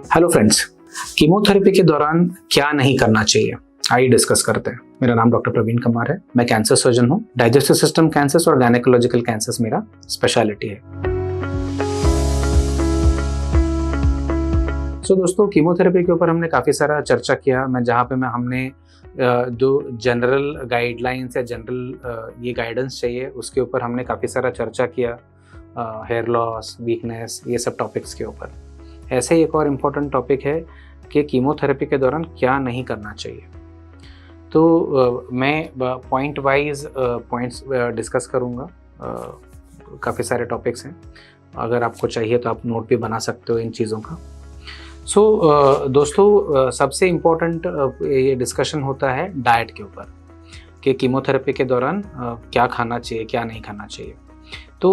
Hello friends, chemotherapy के दौरान क्या नहीं करना चाहिए आइए डिस्कस करते हैं। मेरा नाम डॉक्टर प्रवीण कुमार है। मैं कैंसर सर्जन हूँ। डाइजेस्टिव सिस्टम कैंसर्स और गायनेकोलॉजिकल कैंसर्स मेरा स्पेशलिटी है। दोस्तों, कीमोथेरेपी के ऊपर हमने काफ़ी सारा चर्चा किया। हमने जो जनरल गाइडलाइंस या जनरल ये गाइडेंस चाहिए उसके ऊपर हमने काफ़ी सारा चर्चा किया। हेयर लॉस, वीकनेस, ये सब टॉपिक्स के ऊपर। ऐसे ही एक और इम्पोर्टेंट टॉपिक है कि कीमोथेरेपी के दौरान क्या नहीं करना चाहिए। तो मैं पॉइंट वाइज पॉइंट्स डिस्कस करूँगा। काफ़ी सारे टॉपिक्स हैं, अगर आपको चाहिए तो आप नोट भी बना सकते हो इन चीज़ों का। दोस्तों, सबसे इम्पोर्टेंट ये डिस्कशन होता है डाइट के ऊपर कि कीमोथेरेपी के दौरान क्या खाना चाहिए, क्या नहीं खाना चाहिए। तो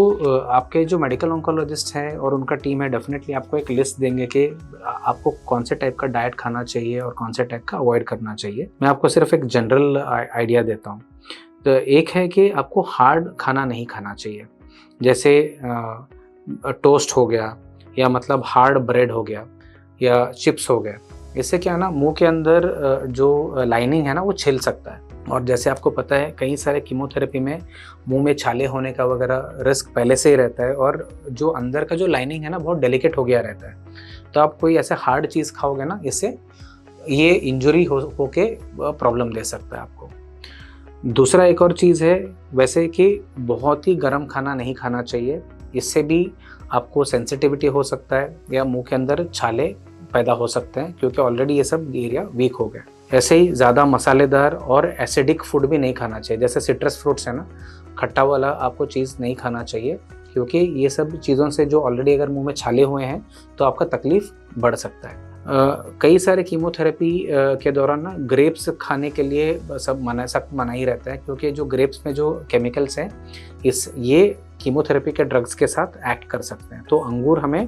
आपके जो मेडिकल ऑन्कोलॉजिस्ट हैं और उनका टीम है, डेफिनेटली आपको एक लिस्ट देंगे कि आपको कौन से टाइप का डाइट खाना चाहिए और कौन से टाइप का अवॉइड करना चाहिए। मैं आपको सिर्फ एक जनरल आइडिया देता हूँ। तो एक है कि आपको हार्ड खाना नहीं खाना चाहिए, जैसे टोस्ट हो गया या मतलब हार्ड ब्रेड हो गया या चिप्स हो गए। इससे क्या है ना, मुंह के अंदर जो लाइनिंग है ना वो छिल सकता है। और जैसे आपको पता है, कई सारे कीमोथेरेपी में मुंह में छाले होने का वगैरह रिस्क पहले से ही रहता है और जो अंदर का जो लाइनिंग है ना बहुत डेलिकेट हो गया रहता है। तो आप कोई ऐसे हार्ड चीज़ खाओगे ना, इससे ये इंजरी होके प्रॉब्लम दे सकता है आपको। दूसरा एक और चीज़ है वैसे कि बहुत ही गर्म खाना नहीं खाना चाहिए। इससे भी आपको सेंसिटिविटी हो सकता है या मुंह के अंदर छाले पैदा हो सकते हैं, क्योंकि ऑलरेडी ये सब एरिया वीक हो गया। ऐसे ही ज़्यादा मसालेदार और एसिडिक फूड भी नहीं खाना चाहिए। जैसे सिट्रस फ्रूट्स है ना, खट्टा वाला आपको चीज़ नहीं खाना चाहिए, क्योंकि ये सब चीज़ों से जो ऑलरेडी अगर मुंह में छाले हुए हैं तो आपका तकलीफ बढ़ सकता है। कई सारे कीमोथेरेपी के दौरान ना ग्रेप्स खाने के लिए सख्त मना ही रहता है, क्योंकि जो ग्रेप्स में जो केमिकल्स हैं ये कीमोथेरेपी के ड्रग्स के साथ एक्ट कर सकते हैं। तो अंगूर हमें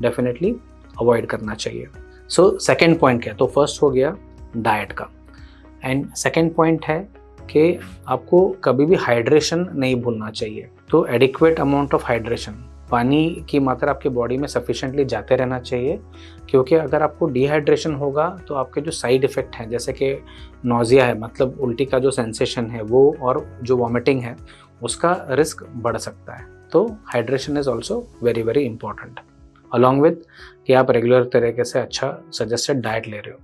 डेफिनेटली अवॉइड करना चाहिए। सेकंड पॉइंट क्या है, तो फर्स्ट हो गया डाइट का, एंड सेकंड पॉइंट है कि आपको कभी भी हाइड्रेशन नहीं भूलना चाहिए। तो एडिक्वेट अमाउंट ऑफ हाइड्रेशन, पानी की मात्रा आपकी बॉडी में सफिशिएंटली जाते रहना चाहिए, क्योंकि अगर आपको डिहाइड्रेशन होगा तो आपके जो साइड इफ़ेक्ट हैं, जैसे कि नोजिया है, मतलब उल्टी का जो सेंसेशन है वो, और जो वॉमिटिंग है उसका रिस्क बढ़ सकता है। तो hydration is also very very important, along with कि आप रेगुलर तरीके से अच्छा सजेस्टेड डाइट ले रहे हो।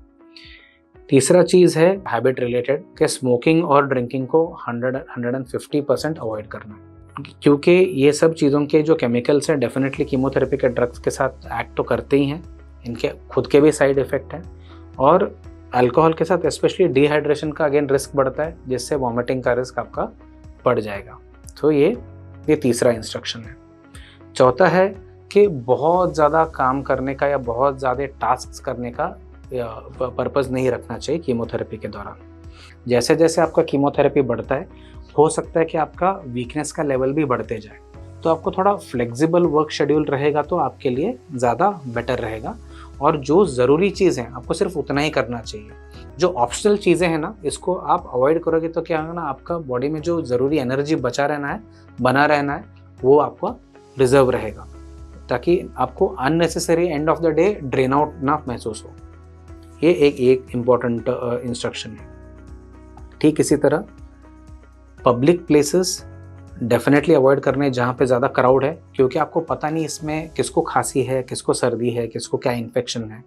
तीसरा चीज़ है हैबिट रिलेटेड, कि स्मोकिंग और ड्रिंकिंग को 150% अवॉइड करना, क्योंकि ये सब चीज़ों के जो केमिकल्स हैं डेफिनेटली कीमोथेरेपी के ड्रग्स के साथ एक्ट तो करते ही हैं, इनके खुद के भी साइड इफ़ेक्ट हैं, और अल्कोहल के साथ स्पेशली डिहाइड्रेशन का अगेन रिस्क बढ़ता है, जिससे वॉमिटिंग का रिस्क आपका बढ़ जाएगा। तो ये तीसरा इंस्ट्रक्शन है। चौथा है कि बहुत ज़्यादा काम करने का या बहुत ज़्यादा टास्क करने का पर्पज़ नहीं रखना चाहिए कीमोथेरेपी के दौरान। जैसे जैसे आपका कीमोथेरेपी बढ़ता है, हो सकता है कि आपका वीकनेस का लेवल भी बढ़ते जाए। तो आपको थोड़ा फ्लेक्सिबल वर्क शेड्यूल रहेगा तो आपके लिए ज़्यादा बेटर रहेगा, और जो ज़रूरी चीज़ है आपको सिर्फ उतना ही करना चाहिए। जो ऑप्शनल चीज़ें हैं ना, इसको आप अवॉइड करोगे तो क्या होगा ना, आपका बॉडी में जो ज़रूरी एनर्जी बना रहना है वो आपका रिजर्व रहेगा, ताकि आपको unnecessary end of the day drain out ना महसूस हो। ये एक इम्पॉर्टेंट इंस्ट्रक्शन है। ठीक इसी तरह पब्लिक प्लेसेस डेफिनेटली अवॉइड करने जहाँ पे ज़्यादा क्राउड है, क्योंकि आपको पता नहीं इसमें किसको खांसी है, किसको सर्दी है, किसको क्या इन्फेक्शन है,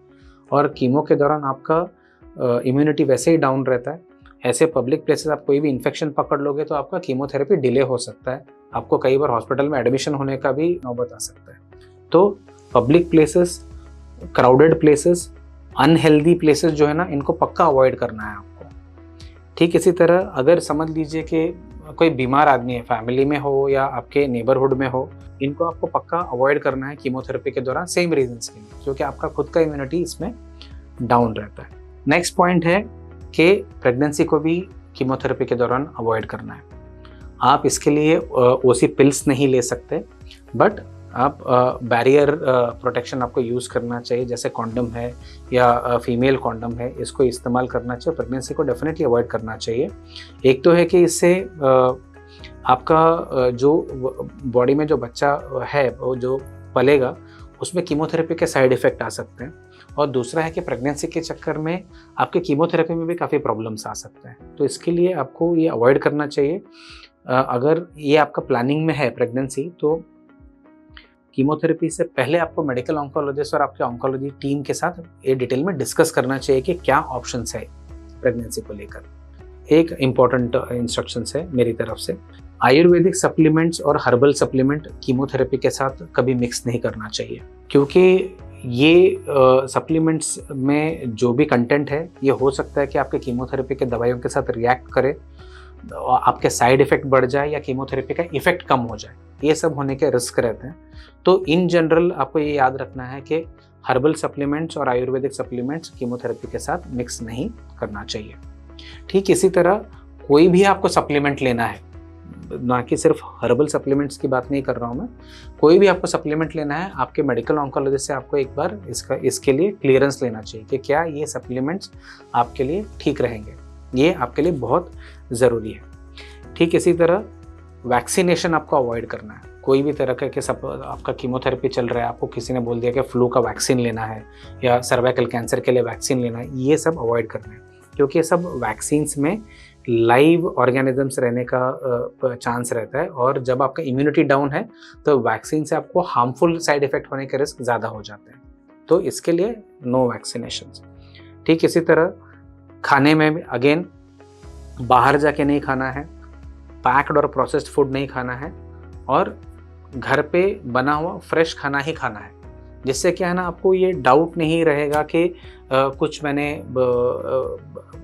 और कीमो के दौरान आपका इम्यूनिटी वैसे ही डाउन रहता है। ऐसे पब्लिक प्लेसेस आप कोई भी इन्फेक्शन पकड़ लोगे तो आपका कीमोथेरेपी डिले हो सकता है, आपको कई बार हॉस्पिटल में एडमिशन होने का भी नौबत आ सकता है। तो public places, crowded places, unhealthy places जो है ना, इनको पक्का अवॉइड करना है आपको। ठीक इसी तरह अगर समझ लीजिए कि कोई बीमार आदमी है, फैमिली में हो या आपके नेबरहुड में हो, इनको आपको पक्का अवॉइड करना है कीमोथेरेपी के दौरान, सेम रीजंस के लिए, क्योंकि आपका खुद का इम्यूनिटी इसमें डाउन रहता है। नेक्स्ट पॉइंट है कि प्रेगनेंसी को भी कीमोथेरेपी के दौरान अवॉइड करना है। आप इसके लिए ओसी पिल्स नहीं ले सकते, बट आप बैरियर प्रोटेक्शन आपको यूज़ करना चाहिए, जैसे कॉन्डम है या फीमेल कॉन्डम है, इसको इस्तेमाल करना चाहिए। प्रेगनेंसी को डेफिनेटली अवॉइड करना चाहिए। एक तो है कि इससे आपका जो बॉडी में जो बच्चा है वो जो पलेगा उसमें कीमोथेरेपी के साइड इफ़ेक्ट आ सकते हैं, और दूसरा है कि प्रेगनेंसी के चक्कर में आपके कीमोथेरेपी में भी काफ़ी प्रॉब्लम्स आ सकते हैं। तो इसके लिए आपको ये अवॉइड करना चाहिए। अगर ये आपका प्लानिंग में है प्रेगनेंसी, तो कीमोथेरेपी से पहले आपको मेडिकल ऑन्कोलॉजिस्ट और आपके ऑन्कोलॉजी टीम के साथ ये डिटेल में डिस्कस करना चाहिए कि क्या ऑप्शंस है प्रेगनेंसी को लेकर। एक इम्पॉर्टेंट इंस्ट्रक्शंस है मेरी तरफ से, आयुर्वेदिक सप्लीमेंट्स और हर्बल सप्लीमेंट कीमोथेरेपी के साथ कभी मिक्स नहीं करना चाहिए, क्योंकि ये सप्लीमेंट्स में जो भी कंटेंट है ये हो सकता है कि आपके कीमोथेरेपी के दवाइयों के साथ रिएक्ट करे, आपके साइड इफ़ेक्ट बढ़ जाए या कीमोथेरेपी का इफ़ेक्ट कम हो जाए। ये सब होने के रिस्क रहते हैं। तो इन जनरल आपको ये याद रखना है कि हर्बल सप्लीमेंट्स और आयुर्वेदिक सप्लीमेंट्स कीमोथेरेपी के साथ मिक्स नहीं करना चाहिए। ठीक इसी तरह कोई भी आपको सप्लीमेंट लेना है, ना कि सिर्फ हर्बल सप्लीमेंट्स की बात नहीं कर रहा हूँ मैं, कोई भी आपको सप्लीमेंट लेना है, आपके मेडिकल ऑन्कोलॉजिस्ट से आपको एक बार इसके लिए क्लियरेंस लेना चाहिए कि क्या ये सप्लीमेंट्स आपके लिए ठीक रहेंगे। ये आपके लिए बहुत ज़रूरी है। ठीक इसी तरह वैक्सीनेशन आपको अवॉइड करना है। कोई भी तरह के आपका कीमोथेरेपी चल रहा है, आपको किसी ने बोल दिया कि फ्लू का वैक्सीन लेना है या सर्वाइकल कैंसर के लिए वैक्सीन लेना है, ये सब अवॉइड करना है, क्योंकि ये सब वैक्सीन्स में लाइव ऑर्गेनिजम्स रहने का चांस रहता है, और जब आपका इम्यूनिटी डाउन है तो वैक्सीन से आपको हार्मफुल साइड इफ़ेक्ट होने के रिस्क ज़्यादा हो जाते हैं। तो इसके लिए नो वैक्सीनेशंस। ठीक इसी तरह खाने में भी अगेन बाहर जाके नहीं खाना है, पैक्ड और प्रोसेस्ड फूड नहीं खाना है, और घर पे बना हुआ फ्रेश खाना ही खाना है, जिससे क्या है ना, आपको ये डाउट नहीं रहेगा कि कुछ मैंने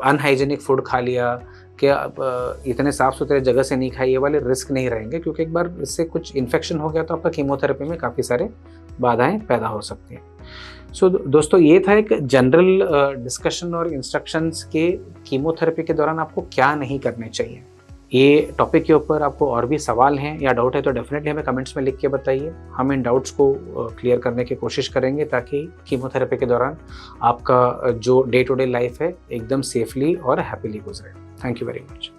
अनहाइजेनिक फूड खा लिया, कि इतने साफ़ सुथरे जगह से नहीं खाई, ये वाले रिस्क नहीं रहेंगे, क्योंकि एक बार इससे कुछ इन्फेक्शन हो गया तो आपका कीमोथेरेपी में काफ़ी सारे बाधाएं पैदा हो सकती हैं। सो दोस्तों, ये था एक जनरल डिस्कशन और इंस्ट्रक्शंस के कीमोथेरेपी के दौरान आपको क्या नहीं करने चाहिए। ये टॉपिक के ऊपर आपको और भी सवाल हैं या डाउट है तो डेफिनेटली हमें कमेंट्स में लिख के बताइए। हम इन डाउट्स को क्लियर करने की कोशिश करेंगे, ताकि कीमोथेरेपी के दौरान आपका जो डे टू डे लाइफ है एकदम सेफली और हैप्पीली गुजरे। Thank you very much.